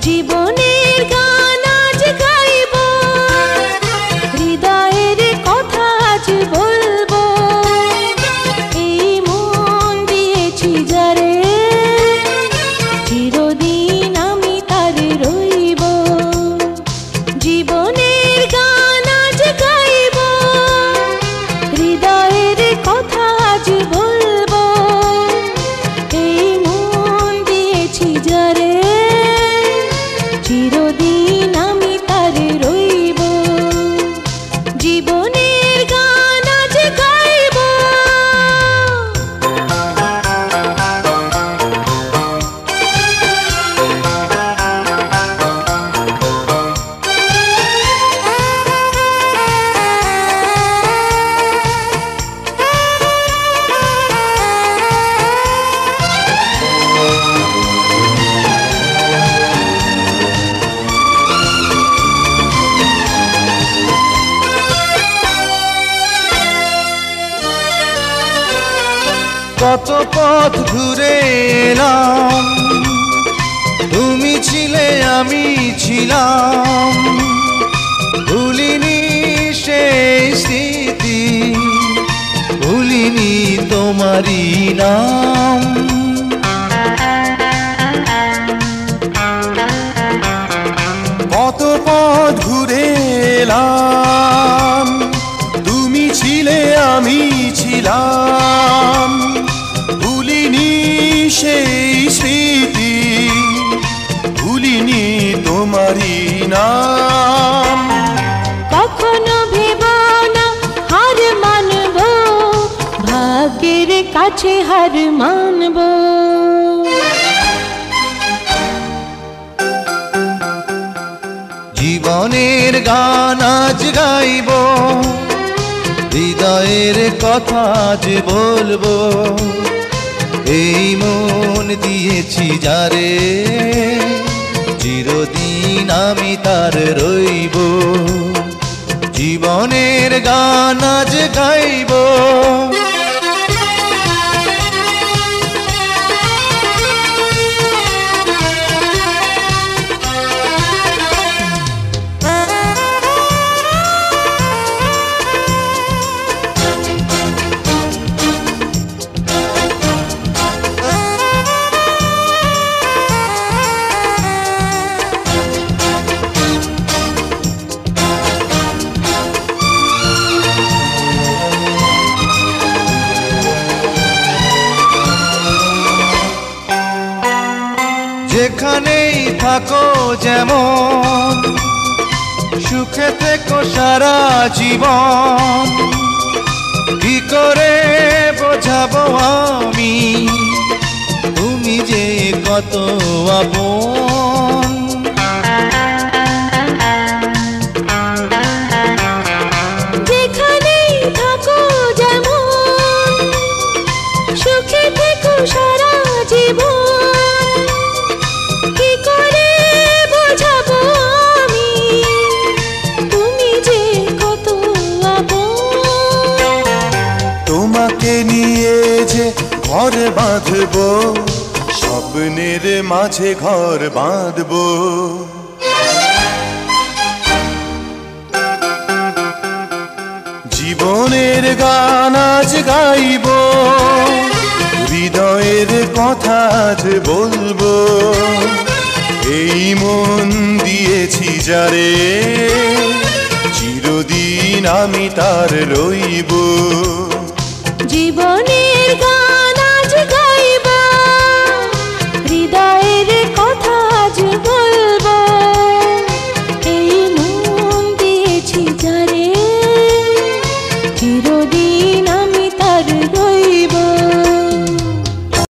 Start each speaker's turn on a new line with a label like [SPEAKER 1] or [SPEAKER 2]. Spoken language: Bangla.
[SPEAKER 1] জীবনের গান আজ গাইব, হৃদয়ের কথা আজ বলবো। এই মন দিয়েছি যারে, চিরদিন আমি তারে রইব। জীবনের গান আজ গাইব, হৃদয়ের কথা আজ বলবো। এই মন দিয়েছি যারে, চিরদিন আমি তারে রইব। জীবনের গান আজ গাইব।
[SPEAKER 2] কত পথ ঘুরে এলাম, তুমি ছিলে আমি ছিলাম। ভুলিনি সেই স্মৃতি, ভুলিনি তোমারই নাম। কত পথ ঘুরে এলাম, তুমি ছিলে আমি ছিলাম। ভুলিনি সেই স্মৃতি, ভুলিনি তোমারই নাম।
[SPEAKER 1] কখনো ভেব না হার মানব, ভাগ্যের কাছে হার মানব।
[SPEAKER 2] জীবনের গান আজ গাইব, হৃদয়ের কথা আজ বলবো। এই মন দিয়েছি যারে, চিরদিন আমি তার রইব। জীবনের গান আজ গাইব। যেখানেই থাকো যেমন, সুখে থেকো সারা জীবন। কি করে বোঝাবো আমি, তুমি যে কত আপন।
[SPEAKER 1] যেখানেই থাকো যেমন, সুখে থেকো সারা জীবন। কি করে বোঝাবো আমি, তুমি যে কত আপন।
[SPEAKER 2] তোমাকে নিয়ে যে ঘর বাঁধবো, স্বপ্নের মাঝে ঘর বাঁধবো। জীবনের গান আজ গাইব, হৃদয়ের কথা আজ বলবো। এই মন দিয়েছি যারে, চিরদিন আমি তার রইব।
[SPEAKER 1] জীবনের গান